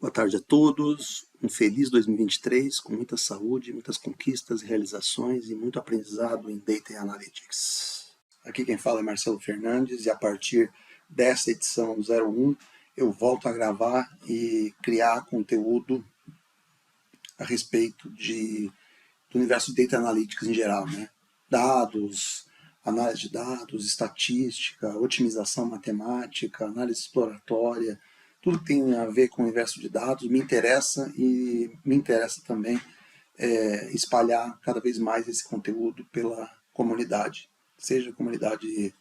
Boa tarde a todos, um feliz 2023 com muita saúde, muitas conquistas e realizações e muito aprendizado em Data Analytics. Aqui quem fala é Marcelo Fernandes e a partir dessa edição 01 eu volto a gravar e criar conteúdo a respeito do universo de Data Analytics em geral, né? Dados, análise de dados, estatística, otimização matemática, análise exploratória, tudo que tem a ver com o universo de dados me interessa e me interessa também espalhar cada vez mais esse conteúdo pela comunidade, seja comunidade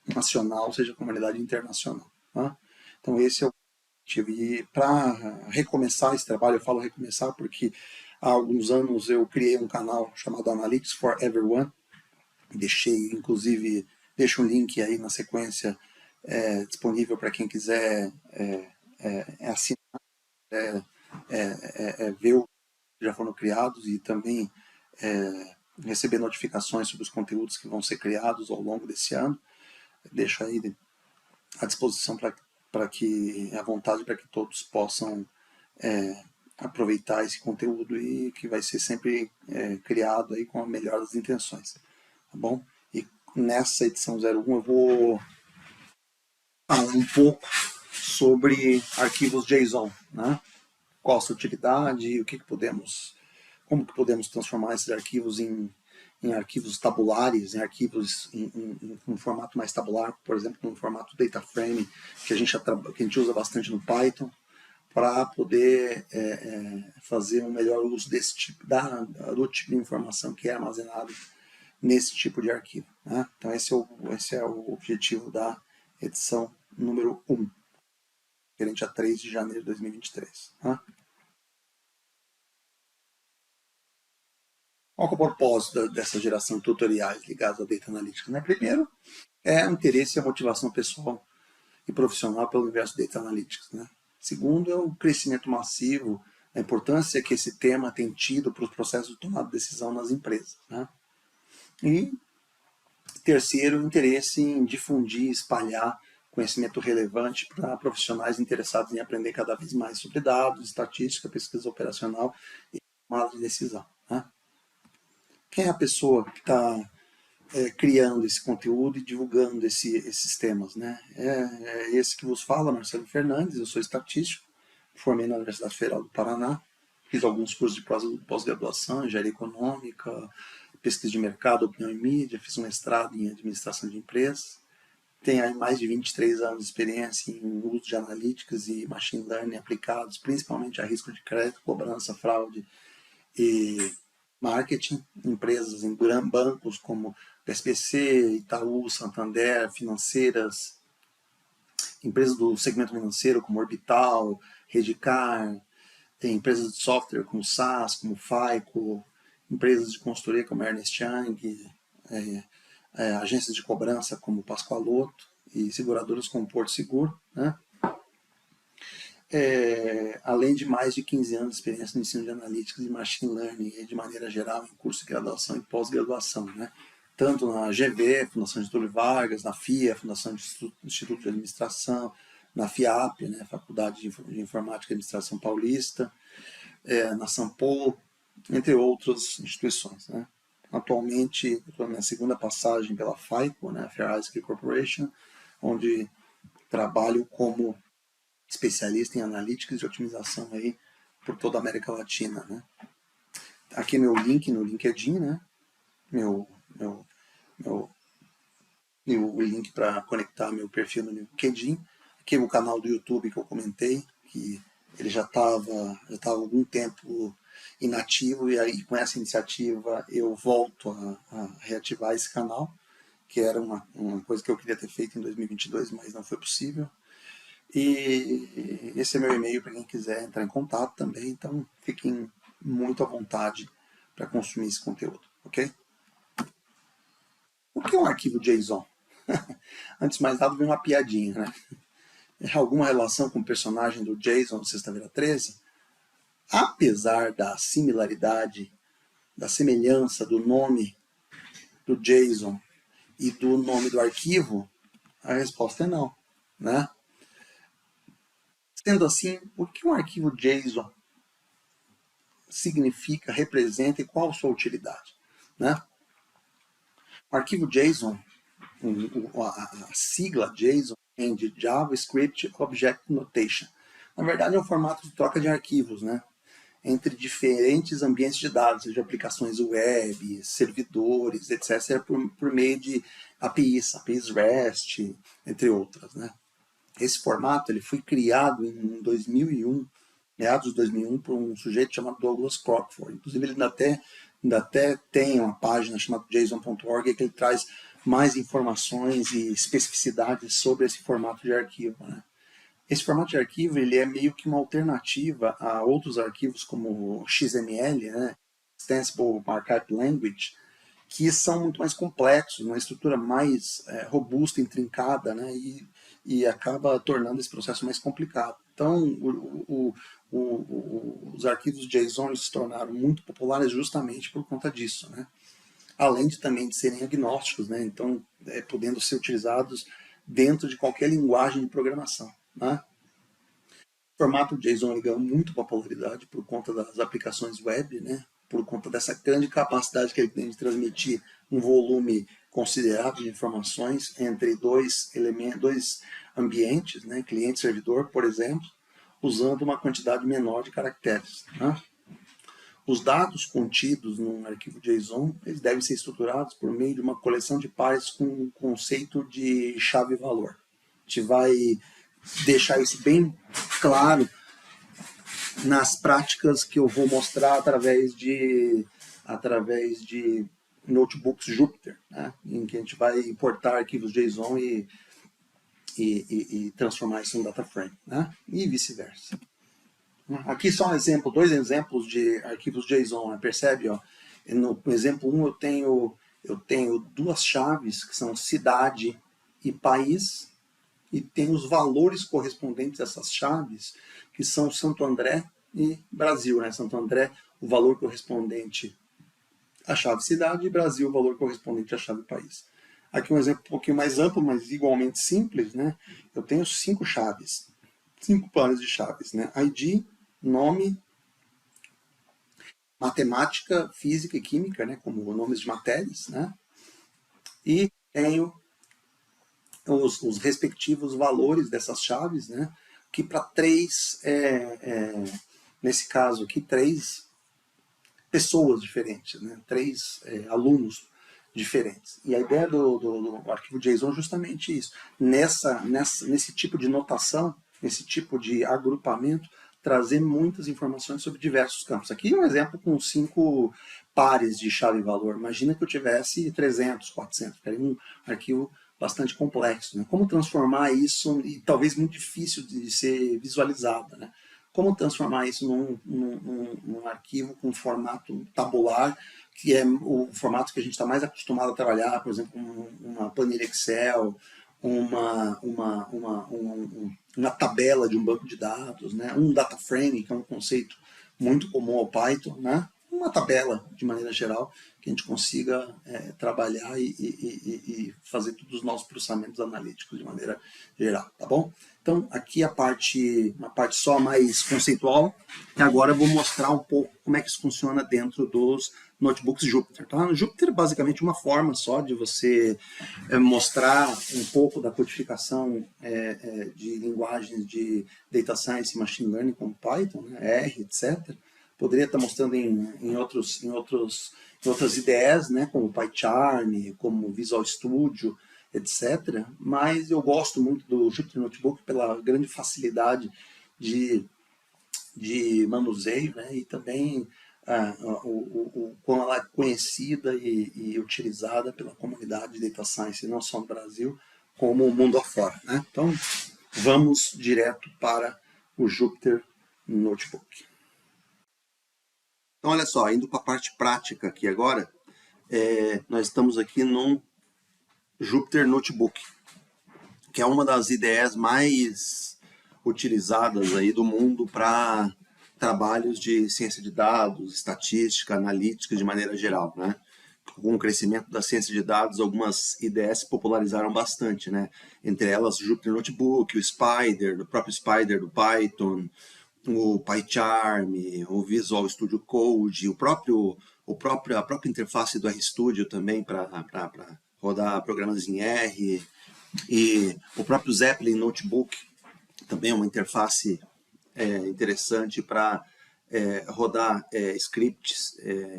nacional, seja comunidade internacional. Tá? Então esse é o objetivo. E para recomeçar esse trabalho, eu falo recomeçar porque há alguns anos eu criei um canal chamado Analytics for Everyone, deixo um link aí na sequência disponível para quem quiser assinar, ver o que já foram criados e também receber notificações sobre os conteúdos que vão ser criados ao longo desse ano. Deixo aí à disposição para que, à vontade, para que todos possam aproveitar esse conteúdo e que vai ser sempre criado aí com a melhor das intenções, tá bom? E nessa edição 01 eu vou falar um pouco sobre arquivos JSON, né? Qual a sua utilidade, como que podemos transformar esses arquivos em arquivos tabulares, em arquivos em um formato mais tabular, por exemplo, no formato data frame, que a gente usa bastante no Python, para poder fazer um melhor uso desse tipo, do tipo de informação que é armazenado nesse tipo de arquivo. Né? Então esse é o objetivo da edição número 1, referente a 3 de janeiro de 2023. Né? Qual é o propósito dessa geração de tutoriais ligados à Data Analytics? Né? Primeiro, é o interesse e a motivação pessoal e profissional pelo universo Data Analytics. Né? Segundo, é o crescimento massivo, a importância que esse tema tem tido para os processos de tomada de decisão nas empresas. Né? E terceiro, o interesse em difundir e espalhar conhecimento relevante para profissionais interessados em aprender cada vez mais sobre dados, estatística, pesquisa operacional e tomada de decisão. Né? Quem é a pessoa que está criando esse conteúdo e divulgando esses temas? Né? É esse que vos fala, Marcelo Fernandes, eu sou estatístico, formei na Universidade Federal do Paraná, fiz alguns cursos de pós-graduação, engenharia econômica, pesquisa de mercado, opinião e mídia, fiz um mestrado em administração de empresas, tenho aí mais de 23 anos de experiência em uso de analíticas e machine learning aplicados principalmente a risco de crédito, cobrança, fraude e marketing, empresas em bancos como SBC, Itaú, Santander, financeiras, empresas do segmento financeiro como Orbital, Redcar, tem empresas de software como SAS, como FICO, empresas de consultoria como Ernst Young, agências de cobrança como Pascoaloto e seguradoras como Porto Seguro, né? Além de mais de 15 anos de experiência no ensino de analítica e machine learning, de maneira geral, em curso de graduação e pós-graduação, né? Tanto na GV, Fundação Getúlio Vargas, na FIA, Fundação de Instituto de Administração, na FIAP, né? Faculdade de Informática e Administração Paulista, na São Paulo, entre outras instituições. Né? Atualmente, estou na minha segunda passagem pela FICO, né? Fair Isaac Corporation, onde trabalho como especialista em analítica e otimização aí por toda a América Latina. Né? Aqui meu link no LinkedIn, né? meu link para conectar meu perfil no LinkedIn. Aqui o canal do YouTube que eu comentei, que ele já estava há algum tempo inativo, e aí com essa iniciativa eu volto a reativar esse canal, que era uma coisa que eu queria ter feito em 2022, mas não foi possível. E esse é meu e-mail para quem quiser entrar em contato também, então fiquem muito à vontade para consumir esse conteúdo, ok? O que é um arquivo JSON? Antes de mais nada, vem uma piadinha, né? Alguma relação com o personagem do Jason no Sexta-feira 13? Apesar da similaridade, da semelhança do nome do Jason e do nome do arquivo, a resposta é não, né? Sendo assim, o que um arquivo JSON significa, representa e qual a sua utilidade, né? O arquivo JSON, a sigla JSON vem de JavaScript Object Notation. Na verdade, é um formato de troca de arquivos, né? Entre diferentes ambientes de dados, seja aplicações web, servidores, etc., por meio de APIs REST, entre outras, né? Esse formato ele foi criado em 2001, meados de 2001, por um sujeito chamado Douglas Crockford. Inclusive, ele ainda até tem uma página chamada json.org que ele traz mais informações e especificidades sobre esse formato de arquivo, né? Esse formato de arquivo ele é meio que uma alternativa a outros arquivos como o XML, né? Extensible Markup Language, que são muito mais complexos, uma estrutura mais robusta, intrincada, né? E acaba tornando esse processo mais complicado. Então, os arquivos JSON se tornaram muito populares justamente por conta disso, né? Além de também de serem agnósticos, né? Então, podendo ser utilizados dentro de qualquer linguagem de programação, né? O formato JSON ganhou muito popularidade por conta das aplicações web, né? Por conta dessa grande capacidade que ele tem de transmitir um volume considerável de informações entre dois ambientes, né? Cliente e servidor, por exemplo, usando uma quantidade menor de caracteres, né? Os dados contidos num arquivo JSON eles devem ser estruturados por meio de uma coleção de pares com o conceito de chave-valor. A gente vai deixar isso bem claro nas práticas que eu vou mostrar através de notebooks Jupyter, né? Em que a gente vai importar arquivos JSON e transformar isso em data frame, né? E vice-versa. Aqui só um exemplo, dois exemplos de arquivos JSON, né? Percebe? Ó? No exemplo 1 eu tenho duas chaves que são cidade e país, e tem os valores correspondentes a essas chaves, que são Santo André e Brasil, né? Santo André, o valor correspondente à chave cidade, e Brasil, o valor correspondente à chave país. Aqui um exemplo um pouquinho mais amplo, mas igualmente simples, né? Eu tenho 5 chaves, 5 pares de chaves, né? ID, nome, matemática, física e química, né? Como nomes de matérias, né? E tenho os respectivos valores dessas chaves, né? Que para 3, nesse caso aqui, 3 pessoas diferentes, né? 3 alunos diferentes. E a ideia do arquivo JSON é justamente isso. Nesse tipo de notação, nesse tipo de agrupamento, trazer muitas informações sobre diversos campos. Aqui um exemplo com 5 pares de chave-valor. Imagina que eu tivesse 300, 400. Ficaria um arquivo bastante complexo, né? Como transformar isso, e talvez muito difícil de ser visualizado, né? Como transformar isso num arquivo com formato tabular, que é o formato que a gente está mais acostumado a trabalhar, por exemplo, uma planilha Excel, uma tabela de um banco de dados, né? Um data frame, que é um conceito muito comum ao Python, né? Uma tabela, de maneira geral, que a gente consiga trabalhar e fazer todos os nossos processamentos analíticos de maneira geral, tá bom? Então, aqui uma parte só mais conceitual, e agora eu vou mostrar um pouco como é que isso funciona dentro dos notebooks Jupyter. Tá? No Jupyter, basicamente, uma forma só de você mostrar um pouco da codificação de linguagens de data science e machine learning, como Python, né, R, etc. Poderia estar mostrando em outras IDEs, né, como PyCharm, como Visual Studio, etc. Mas eu gosto muito do Jupyter Notebook pela grande facilidade de manuseio, né, e também como ela é conhecida e utilizada pela comunidade de Data Science, não só no Brasil, como o mundo afora, né? Então, vamos direto para o Jupyter Notebook. Então, olha só, indo para a parte prática aqui agora, nós estamos aqui num Jupyter Notebook, que é uma das IDEs mais utilizadas aí do mundo para trabalhos de ciência de dados, estatística, analítica de maneira geral, né? com o crescimento da ciência de dados, algumas IDEs se popularizaram bastante, né? Entre elas o Jupyter Notebook, o Spider, o próprio Spider do Python, o PyCharm, o Visual Studio Code, a própria interface do RStudio também para rodar programas em R, e o próprio Zeppelin Notebook também é uma interface interessante para rodar scripts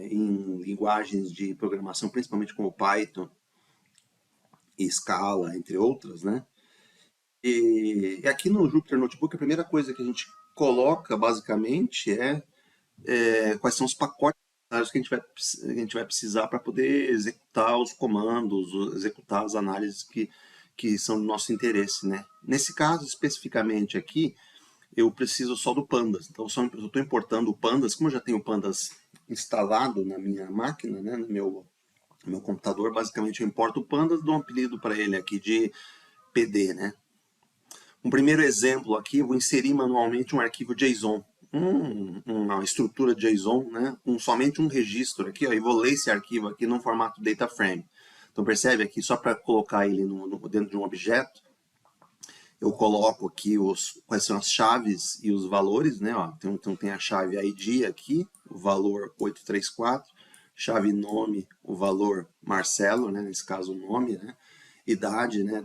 em linguagens de programação, principalmente como Python e Scala, entre outras, né? E aqui no Jupyter Notebook, a primeira coisa que a gente coloca, basicamente, quais são os pacotes que a gente vai precisar para poder executar os comandos, executar as análises que são do nosso interesse, né? Nesse caso, especificamente aqui, eu preciso só do Pandas. Então, eu estou importando o Pandas. Como eu já tenho o Pandas instalado na minha máquina, né, no meu computador, basicamente eu importo o Pandas, dou um apelido para ele aqui de PD, né? Um primeiro exemplo aqui, eu vou inserir manualmente um arquivo JSON, uma estrutura JSON, né, com somente um registro aqui, ó, e vou ler esse arquivo aqui no formato data frame. Então percebe aqui, só para colocar ele dentro de um objeto, eu coloco aqui quais são as chaves e os valores, né? Ó, então tem a chave ID aqui, o valor 834, chave nome, o valor Marcelo, né? Nesse caso o nome, né? Idade, né?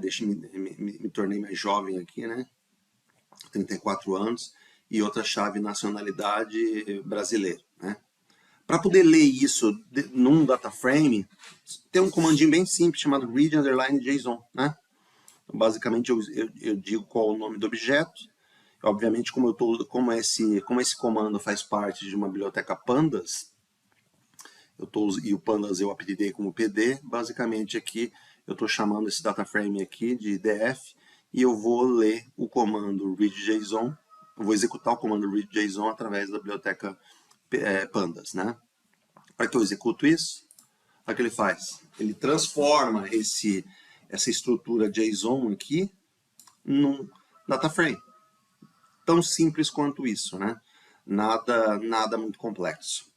Me tornei mais jovem aqui, né? 34 anos. E outra chave, nacionalidade brasileira, né? Para poder ler isso num data frame, tem um comandinho bem simples chamado read_JSON, né? Então, basicamente eu digo qual é o nome do objeto. Obviamente, como esse comando faz parte de uma biblioteca Pandas, e o Pandas eu apelidei como PD, basicamente aqui eu estou chamando esse data frame aqui de DF e eu vou ler o comando read_JSON, eu vou executar o comando read_JSON através da biblioteca Pandas, né? Para que eu executo isso, o que ele faz? Ele transforma essa estrutura JSON aqui num data frame. Tão simples quanto isso, né? Nada muito complexo.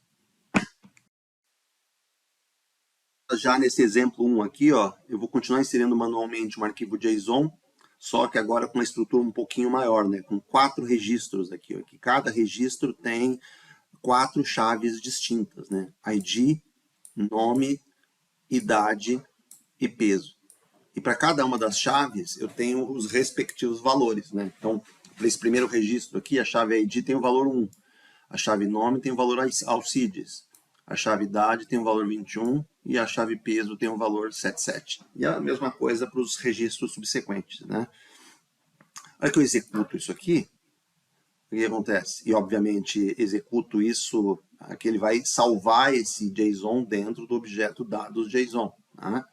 Já nesse exemplo 1 aqui, ó, eu vou continuar inserindo manualmente um arquivo JSON, só que agora com uma estrutura um pouquinho maior, né? Com 4 registros aqui, ó, que cada registro tem 4 chaves distintas, né? ID, nome, idade e peso. E para cada uma das chaves, eu tenho os respectivos valores, né? Então, para esse primeiro registro aqui, a chave ID tem o valor 1, a chave nome tem o valor Alcides, a chave idade tem o valor 21 e a chave peso tem o valor 77. E a mesma coisa para os registros subsequentes, né? Aí que eu executo isso aqui, o que acontece? E, obviamente, executo isso, aqui ele vai salvar esse JSON dentro do objeto dados JSON, né?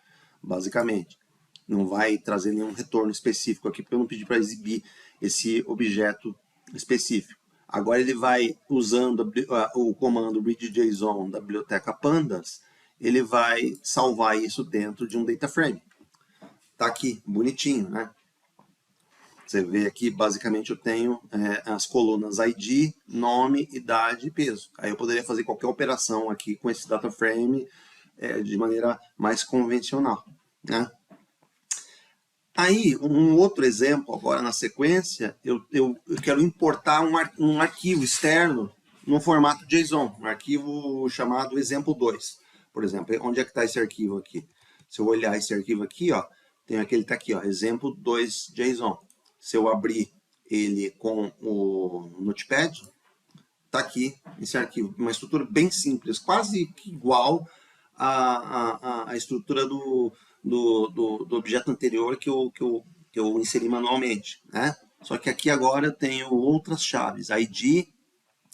Basicamente. Não vai trazer nenhum retorno específico aqui, porque eu não pedi para exibir esse objeto específico. Agora ele vai, usando o comando read_JSON da biblioteca Pandas, ele vai salvar isso dentro de um data frame. Tá aqui, bonitinho, né? Você vê aqui, basicamente, eu tenho as colunas ID, nome, idade e peso. Aí eu poderia fazer qualquer operação aqui com esse data frame de maneira mais convencional, né? Aí, um outro exemplo, agora na sequência, eu quero importar um arquivo externo no formato JSON, um arquivo chamado exemplo2. Por exemplo, onde é que está esse arquivo aqui? Se eu olhar esse arquivo aqui, ó, tem aquele que está aqui, ó, exemplo2.json. Se eu abrir ele com o Notepad, está aqui esse arquivo, uma estrutura bem simples, quase que igual à estrutura do objeto anterior que eu inseri manualmente, né? Só que aqui agora eu tenho outras chaves, ID,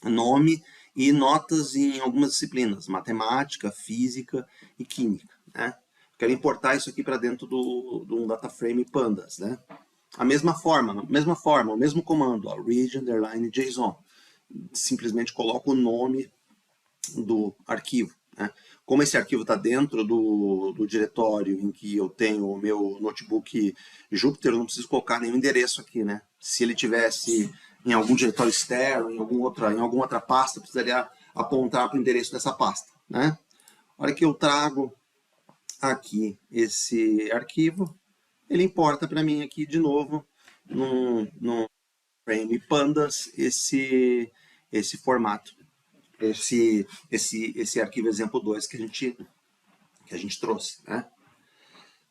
nome e notas em algumas disciplinas, matemática, física e química, né? Quero importar isso aqui para dentro de um data frame Pandas, né? A mesma forma, o mesmo comando, ó, read_JSON. Simplesmente coloco o nome do arquivo, né? Como esse arquivo está dentro do diretório em que eu tenho o meu notebook Jupyter, eu não preciso colocar nenhum endereço aqui, né? Se ele tivesse em algum diretório externo, em alguma outra pasta, eu precisaria apontar para o endereço dessa pasta, né? A hora que eu trago aqui esse arquivo, ele importa para mim aqui de novo no frame pandas esse formato, esse arquivo exemplo 2 que a gente trouxe, né?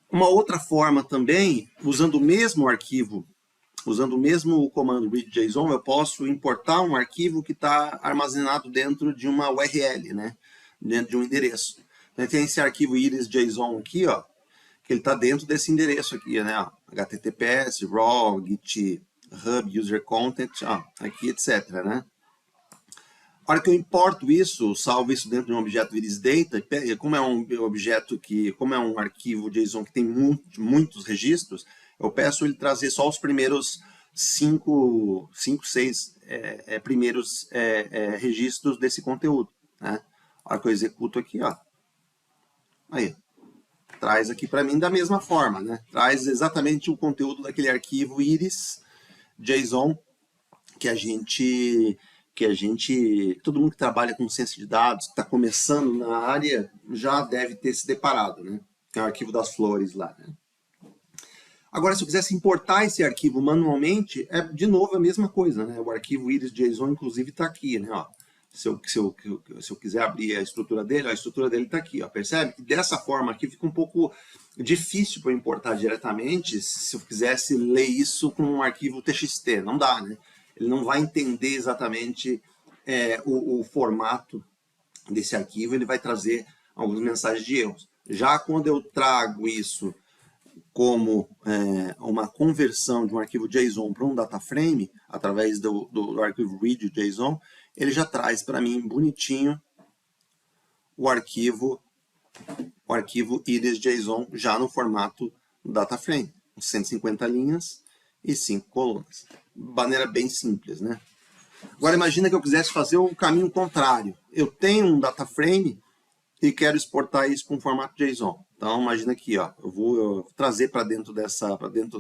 Uma outra forma também, usando o mesmo arquivo, usando o mesmo comando read.json, eu posso importar um arquivo que está armazenado dentro de uma URL, né? Dentro de um endereço. Então, tem esse arquivo iris.json aqui, ó, que ele está dentro desse endereço aqui, né? Ó, https, raw, github, user content, ó, aqui, etc, né? A hora que eu importo isso, salvo isso dentro de um objeto iris.data, como é um objeto como é um arquivo JSON que tem muitos registros, eu peço ele trazer só os primeiros 6 primeiros registros desse conteúdo, né? A hora que eu executo aqui, ó, aí, traz aqui para mim da mesma forma, né? Traz exatamente o conteúdo daquele arquivo iris.json todo mundo que trabalha com ciência de dados, que está começando na área, já deve ter se deparado, né? Que é o arquivo das flores lá, né? Agora, se eu quisesse importar esse arquivo manualmente, é de novo a mesma coisa, né? O arquivo iris.json, inclusive, está aqui, né? Ó, se eu quiser abrir a estrutura dele está aqui, ó. Percebe? Que dessa forma aqui fica um pouco difícil para importar diretamente se eu quisesse ler isso com um arquivo TXT. Não dá, né? Ele não vai entender exatamente o formato desse arquivo, ele vai trazer algumas mensagens de erros. Já quando eu trago isso como uma conversão de um arquivo JSON para um data frame, através do arquivo read.json, ele já traz para mim bonitinho o arquivo iris.json já no formato data frame, 150 linhas e 5 colunas. Maneira bem simples, né? Agora imagina que eu quisesse fazer o caminho contrário. Eu tenho um data frame e quero exportar isso para um formato JSON. Então imagina aqui, ó, eu vou trazer para dentro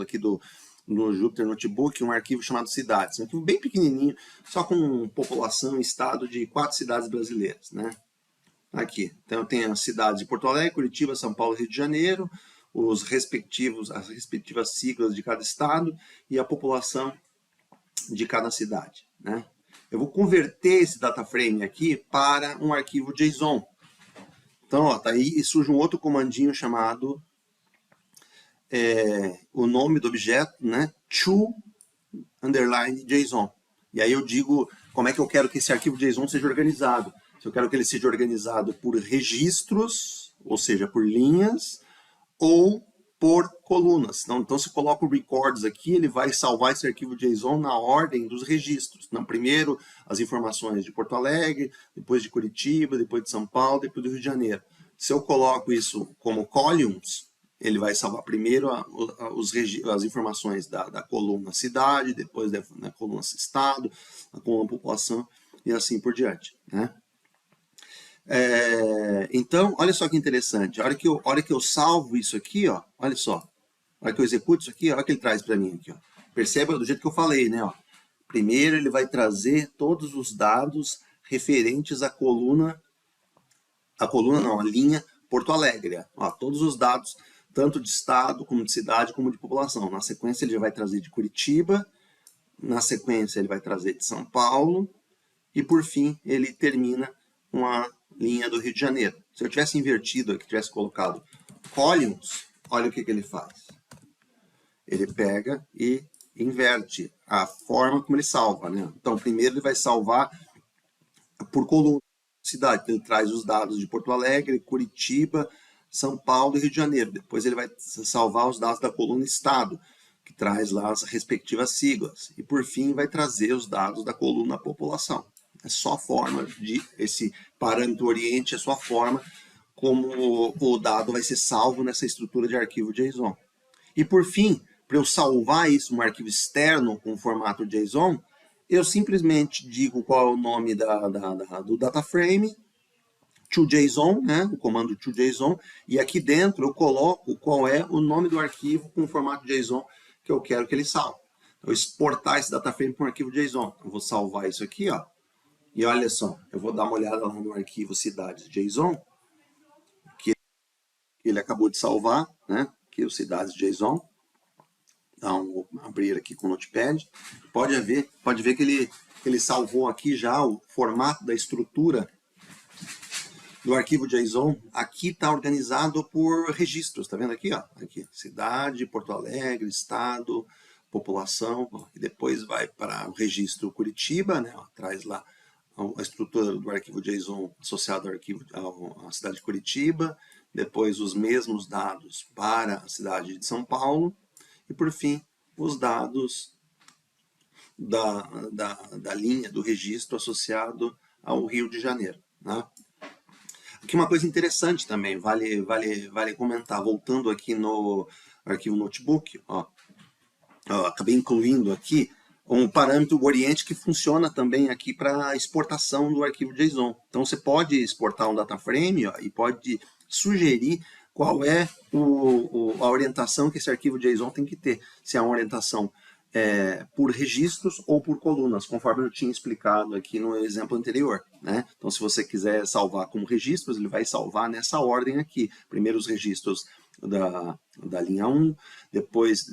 aqui do Jupyter Notebook um arquivo chamado cidades, um arquivo bem pequenininho, só com população e estado de 4 cidades brasileiras, né? Aqui, então eu tenho as cidades de Porto Alegre, Curitiba, São Paulo e Rio de Janeiro, as respectivas siglas de cada estado e a população de cada cidade, né? Eu vou converter esse data frame aqui para um arquivo JSON. Então, ó, tá aí e surge um outro comandinho chamado o nome do objeto, né? to_JSON. E aí eu digo como é que eu quero que esse arquivo JSON seja organizado. Se eu quero que ele seja organizado por registros, ou seja, por linhas, ou por colunas. Então, se eu coloco o records aqui, ele vai salvar esse arquivo JSON na ordem dos registros. Então, primeiro as informações de Porto Alegre, depois de Curitiba, depois de São Paulo, depois do Rio de Janeiro. Se eu coloco isso como columns, ele vai salvar primeiro as informações da coluna cidade, depois da coluna estado, a coluna população e assim por diante, né? Então, olha só que interessante. A hora que eu salvo isso aqui, ó, olha só. A hora que eu executo isso aqui, olha o que ele traz para mim aqui, ó. Perceba do jeito que eu falei, né? Ó. Primeiro ele vai trazer todos os dados referentes à a linha Porto Alegre. Ó, todos os dados, tanto de estado, como de cidade, como de população. Na sequência ele já vai trazer de Curitiba, na sequência ele vai trazer de São Paulo, e por fim ele termina com a linha do Rio de Janeiro. Se eu tivesse invertido aqui, tivesse colocado columns, olha o que ele faz. Ele pega e inverte a forma como ele salva, né? Então, primeiro ele vai salvar por coluna, cidade. Ele traz os dados de Porto Alegre, Curitiba, São Paulo e Rio de Janeiro. Depois ele vai salvar os dados da coluna estado, que traz lá as respectivas siglas. E por fim vai trazer os dados da coluna população. É só a forma esse parâmetro oriente, é só a forma como o dado vai ser salvo nessa estrutura de arquivo JSON. E por fim, para eu salvar isso num arquivo externo com formato JSON, eu simplesmente digo qual é o nome do data frame, to_JSON, né, o comando to_JSON, e aqui dentro eu coloco qual é o nome do arquivo com formato JSON que eu quero que ele salve. Eu exportar esse data frame para um arquivo JSON. Eu vou salvar isso aqui, ó. E olha só, eu vou dar uma olhada lá no arquivo cidades.json, que ele acabou de salvar, né? Aqui os cidades.json. Vou abrir aqui com o Notepad. Pode ver que ele salvou aqui já o formato da estrutura do arquivo JSON. Aqui está organizado por registros, tá vendo aqui? Ó? Aqui, cidade, Porto Alegre, estado, população, ó, e depois vai para o registro Curitiba, né? Ó, traz lá a estrutura do arquivo JSON associado ao arquivo à cidade de Curitiba, depois os mesmos dados para a cidade de São Paulo, e por fim, os dados da linha do registro associado ao Rio de Janeiro. Né? Aqui uma coisa interessante também, vale comentar, voltando aqui no arquivo notebook, ó, acabei incluindo aqui um parâmetro Oriente que funciona também aqui para exportação do arquivo JSON. Então você pode exportar um data frame, ó, e pode sugerir qual é a orientação que esse arquivo JSON tem que ter. Se é uma orientação por registros ou por colunas, conforme eu tinha explicado aqui no exemplo anterior. Né? Então, se você quiser salvar como registros, ele vai salvar nessa ordem aqui. Primeiro os registros da linha 1, depois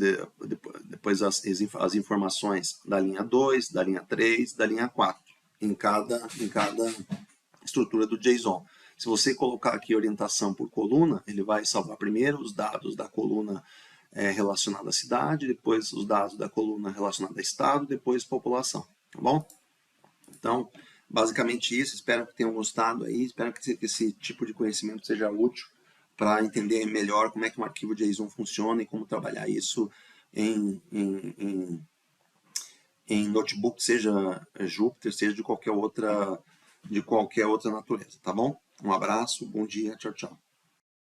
as informações da linha 2, da linha 3, da linha 4, em cada estrutura do JSON. Se você colocar aqui orientação por coluna, ele vai salvar primeiro os dados da coluna relacionada à cidade, depois os dados da coluna relacionada a estado, depois população, tá bom? Então, basicamente isso, espero que tenham gostado aí, espero que esse tipo de conhecimento seja útil para entender melhor como é que um arquivo JSON funciona e como trabalhar isso em notebook, seja Jupyter, seja de qualquer outra natureza, tá bom? Um abraço, bom dia, tchau, tchau.